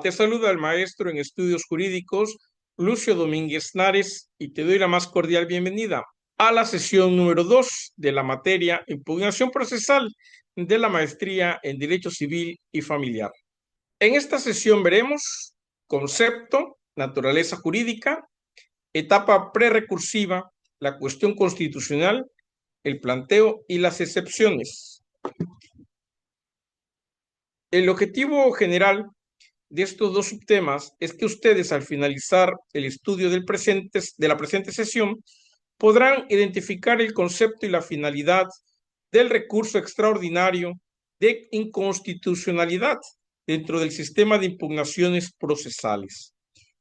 Te saluda el maestro en estudios jurídicos, Lucio Domínguez Nares, y te doy la más cordial bienvenida a la sesión número 2 de la materia Impugnación Procesal de la Maestría en Derecho Civil y Familiar. En esta sesión veremos concepto, naturaleza jurídica, etapa prerrecursiva, la cuestión constitucional, el planteo y las excepciones. El objetivo general de estos dos subtemas es que ustedes, al finalizar el estudio de la presente sesión, podrán identificar el concepto y la finalidad del recurso extraordinario de inconstitucionalidad dentro del sistema de impugnaciones procesales.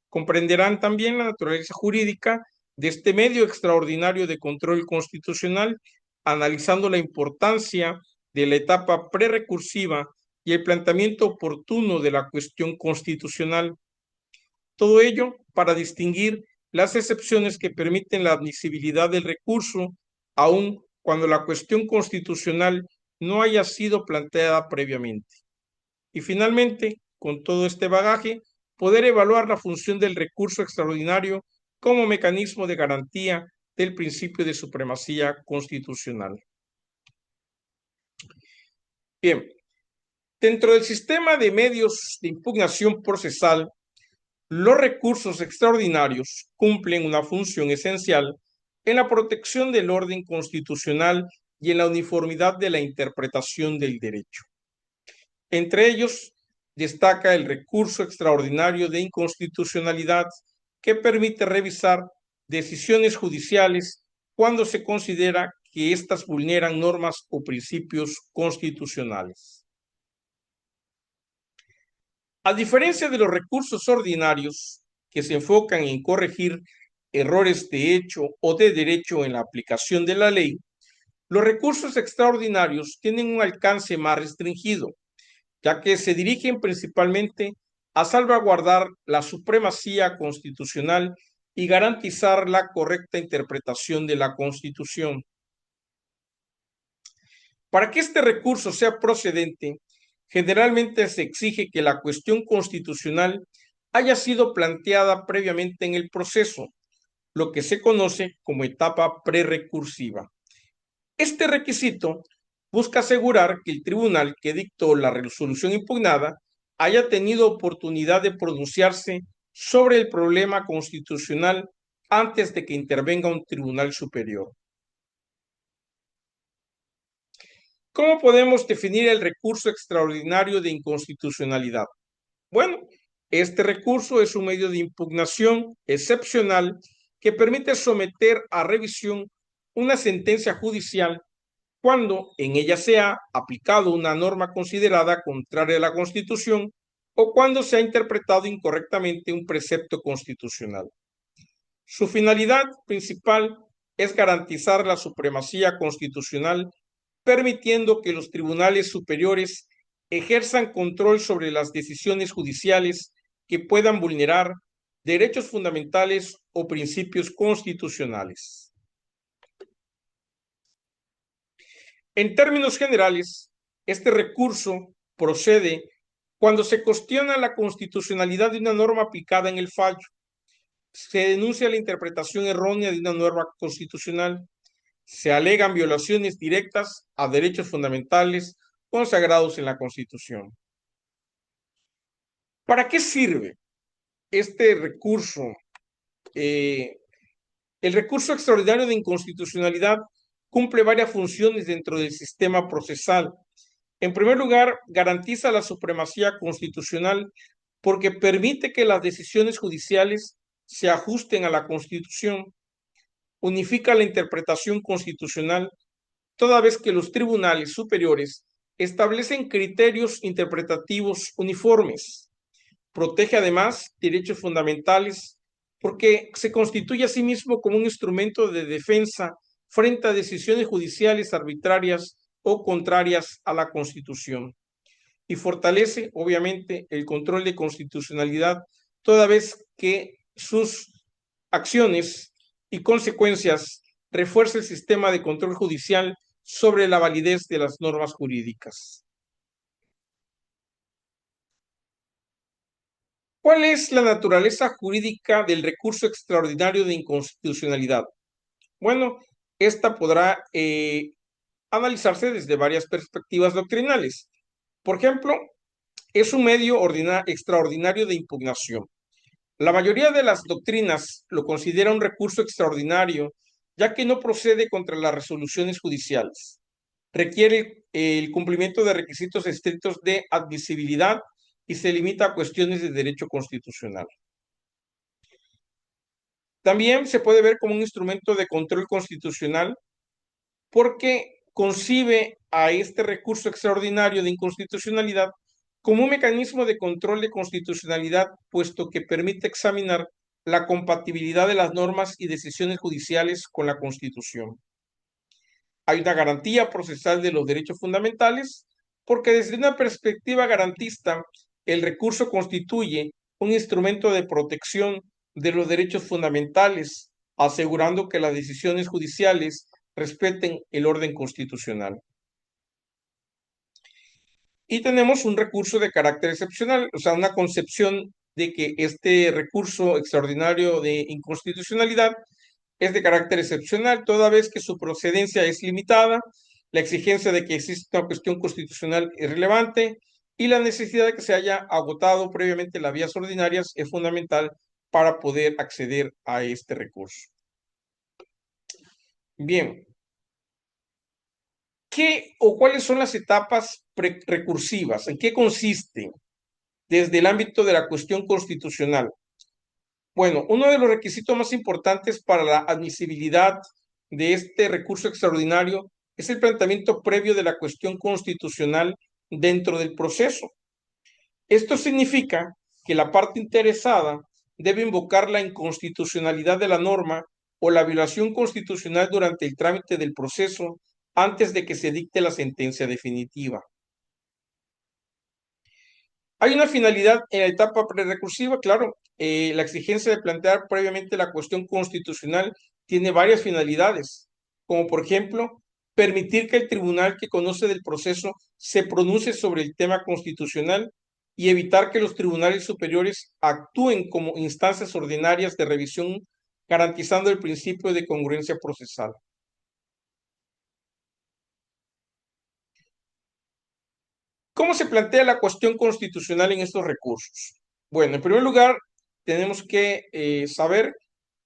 Comprenderán también la naturaleza jurídica de este medio extraordinario de control constitucional, analizando la importancia de la etapa prerrecursiva y el planteamiento oportuno de la cuestión constitucional. Todo ello para distinguir las excepciones que permiten la admisibilidad del recurso, aun cuando la cuestión constitucional no haya sido planteada previamente. Y finalmente, con todo este bagaje, poder evaluar la función del recurso extraordinario como mecanismo de garantía del principio de supremacía constitucional. Bien, dentro del sistema de medios de impugnación procesal, los recursos extraordinarios cumplen una función esencial en la protección del orden constitucional y en la uniformidad de la interpretación del derecho. Entre ellos, destaca el recurso extraordinario de inconstitucionalidad, que permite revisar decisiones judiciales cuando se considera que éstas vulneran normas o principios constitucionales. A diferencia de los recursos ordinarios, que se enfocan en corregir errores de hecho o de derecho en la aplicación de la ley, los recursos extraordinarios tienen un alcance más restringido, ya que se dirigen principalmente a salvaguardar la supremacía constitucional y garantizar la correcta interpretación de la Constitución. Para que este recurso sea procedente, generalmente se exige que la cuestión constitucional haya sido planteada previamente en el proceso, lo que se conoce como etapa prerrecursiva. Este requisito busca asegurar que el tribunal que dictó la resolución impugnada haya tenido oportunidad de pronunciarse sobre el problema constitucional antes de que intervenga un tribunal superior. ¿Cómo podemos definir el recurso extraordinario de inconstitucionalidad? Bueno, este recurso es un medio de impugnación excepcional que permite someter a revisión una sentencia judicial cuando en ella se ha aplicado una norma considerada contraria a la Constitución o cuando se ha interpretado incorrectamente un precepto constitucional. Su finalidad principal es garantizar la supremacía constitucional, permitiendo que los tribunales superiores ejerzan control sobre las decisiones judiciales que puedan vulnerar derechos fundamentales o principios constitucionales. En términos generales, este recurso procede cuando se cuestiona la constitucionalidad de una norma aplicada en el fallo, se denuncia la interpretación errónea de una norma constitucional, se alegan violaciones directas a derechos fundamentales consagrados en la Constitución. ¿Para qué sirve este recurso? El recurso extraordinario de inconstitucionalidad cumple varias funciones dentro del sistema procesal. En primer lugar, garantiza la supremacía constitucional porque permite que las decisiones judiciales se ajusten a la Constitución. Unifica la interpretación constitucional toda vez que los tribunales superiores establecen criterios interpretativos uniformes. Protege además derechos fundamentales porque se constituye a sí mismo como un instrumento de defensa frente a decisiones judiciales arbitrarias o contrarias a la Constitución. Y fortalece, obviamente, el control de constitucionalidad toda vez que sus acciones y consecuencias refuerza el sistema de control judicial sobre la validez de las normas jurídicas. ¿Cuál es la naturaleza jurídica del recurso extraordinario de inconstitucionalidad? Bueno, esta podrá analizarse desde varias perspectivas doctrinales. Por ejemplo, es un medio extraordinario de impugnación. La mayoría de las doctrinas lo considera un recurso extraordinario, ya que no procede contra las resoluciones judiciales. Requiere el cumplimiento de requisitos estrictos de admisibilidad y se limita a cuestiones de derecho constitucional. También se puede ver como un instrumento de control constitucional porque concibe a este recurso extraordinario de inconstitucionalidad como un mecanismo de control de constitucionalidad, puesto que permite examinar la compatibilidad de las normas y decisiones judiciales con la Constitución. Hay una garantía procesal de los derechos fundamentales, porque desde una perspectiva garantista, el recurso constituye un instrumento de protección de los derechos fundamentales, asegurando que las decisiones judiciales respeten el orden constitucional. Y tenemos un recurso de carácter excepcional, o sea, una concepción de que este recurso extraordinario de inconstitucionalidad es de carácter excepcional, toda vez que su procedencia es limitada, la exigencia de que exista una cuestión constitucional es relevante y la necesidad de que se haya agotado previamente las vías ordinarias es fundamental para poder acceder a este recurso. Bien, ¿qué o cuáles son las etapas recursivas? ¿En qué consisten desde el ámbito de la cuestión constitucional? Bueno, uno de los requisitos más importantes para la admisibilidad de este recurso extraordinario es el planteamiento previo de la cuestión constitucional dentro del proceso. Esto significa que la parte interesada debe invocar la inconstitucionalidad de la norma o la violación constitucional durante el trámite del proceso antes de que se dicte la sentencia definitiva. Hay una finalidad en la etapa prerecursiva, claro. La exigencia de plantear previamente la cuestión constitucional tiene varias finalidades, como por ejemplo, permitir que el tribunal que conoce del proceso se pronuncie sobre el tema constitucional y evitar que los tribunales superiores actúen como instancias ordinarias de revisión, garantizando el principio de congruencia procesal. ¿Cómo se plantea la cuestión constitucional en estos recursos? Bueno, en primer lugar, tenemos que saber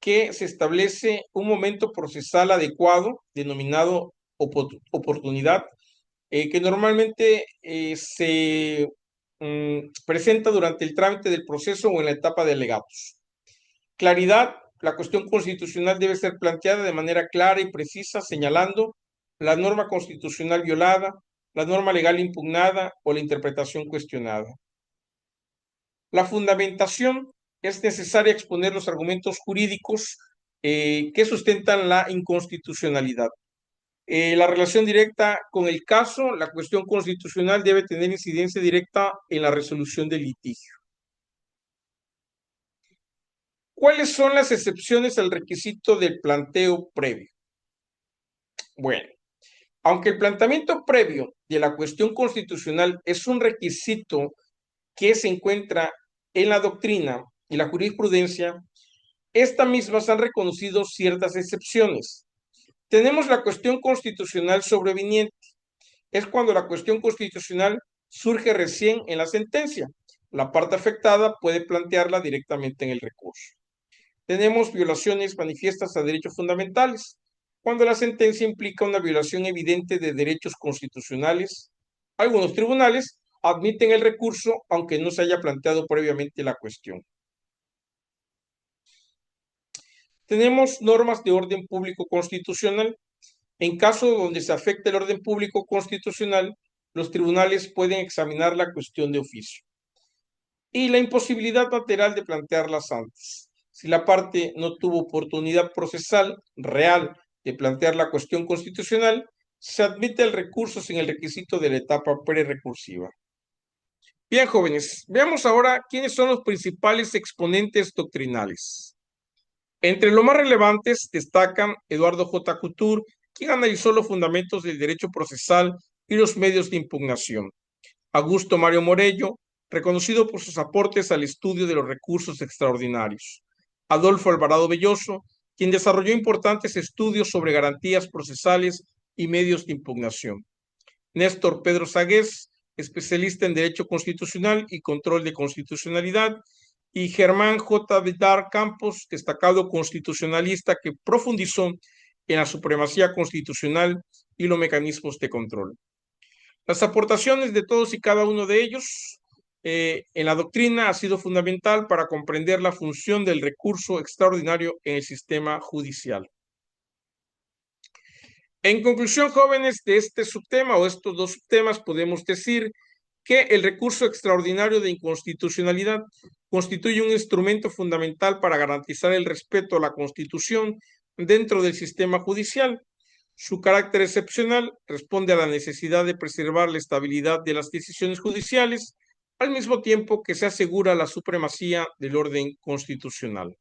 que se establece un momento procesal adecuado, denominado oportunidad, que normalmente se presenta durante el trámite del proceso o en la etapa de alegatos. Claridad, la cuestión constitucional debe ser planteada de manera clara y precisa, señalando la norma constitucional violada, la norma legal impugnada o la interpretación cuestionada. La fundamentación, es necesaria exponer los argumentos jurídicos que sustentan la inconstitucionalidad. La relación directa con el caso, la cuestión constitucional debe tener incidencia directa en la resolución del litigio. ¿Cuáles son las excepciones al requisito del planteo previo? Bueno, aunque el planteamiento previo de la cuestión constitucional es un requisito que se encuentra en la doctrina y la jurisprudencia, estas mismas han reconocido ciertas excepciones. Tenemos la cuestión constitucional sobreviniente. Es cuando la cuestión constitucional surge recién en la sentencia. La parte afectada puede plantearla directamente en el recurso. Tenemos violaciones manifiestas a derechos fundamentales, cuando la sentencia implica una violación evidente de derechos constitucionales. Algunos tribunales admiten el recurso aunque no se haya planteado previamente la cuestión. Tenemos normas de orden público constitucional. En caso donde se afecte el orden público constitucional, los tribunales pueden examinar la cuestión de oficio. Y la imposibilidad material de plantearlas antes. Si la parte no tuvo oportunidad procesal real de plantear la cuestión constitucional, se admite el recurso sin el requisito de la etapa prerecursiva. Bien, jóvenes, veamos ahora quiénes son los principales exponentes doctrinales. Entre los más relevantes destacan Eduardo J. Couture, quien analizó los fundamentos del derecho procesal y los medios de impugnación. Augusto Mario Morello, reconocido por sus aportes al estudio de los recursos extraordinarios. Adolfo Alvarado Belloso, quien desarrolló importantes estudios sobre garantías procesales y medios de impugnación. Néstor Pedro Sagués, especialista en Derecho Constitucional y Control de Constitucionalidad, y Germán J. Vidar Campos, destacado constitucionalista que profundizó en la supremacía constitucional y los mecanismos de control. Las aportaciones de todos y cada uno de ellos en la doctrina ha sido fundamental para comprender la función del recurso extraordinario en el sistema judicial. En conclusión, jóvenes, de este subtema o estos dos subtemas podemos decir que el recurso extraordinario de inconstitucionalidad constituye un instrumento fundamental para garantizar el respeto a la Constitución dentro del sistema judicial. Su carácter excepcional responde a la necesidad de preservar la estabilidad de las decisiones judiciales, al mismo tiempo que se asegura la supremacía del orden constitucional.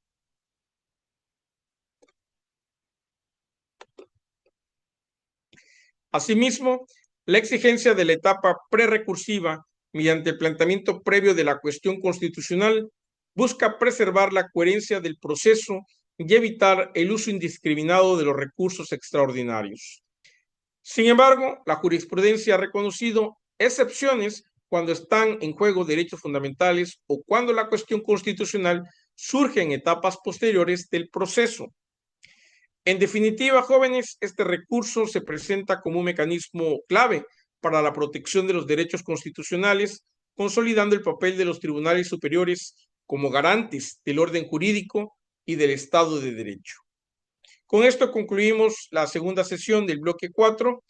Asimismo, la exigencia de la etapa prerrecursiva mediante el planteamiento previo de la cuestión constitucional busca preservar la coherencia del proceso y evitar el uso indiscriminado de los recursos extraordinarios. Sin embargo, la jurisprudencia ha reconocido excepciones cuando están en juego derechos fundamentales o cuando la cuestión constitucional surge en etapas posteriores del proceso. En definitiva, jóvenes, este recurso se presenta como un mecanismo clave para la protección de los derechos constitucionales, consolidando el papel de los tribunales superiores como garantes del orden jurídico y del Estado de Derecho. Con esto concluimos la segunda sesión del bloque 4.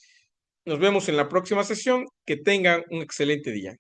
Nos vemos en la próxima sesión. Que tengan un excelente día.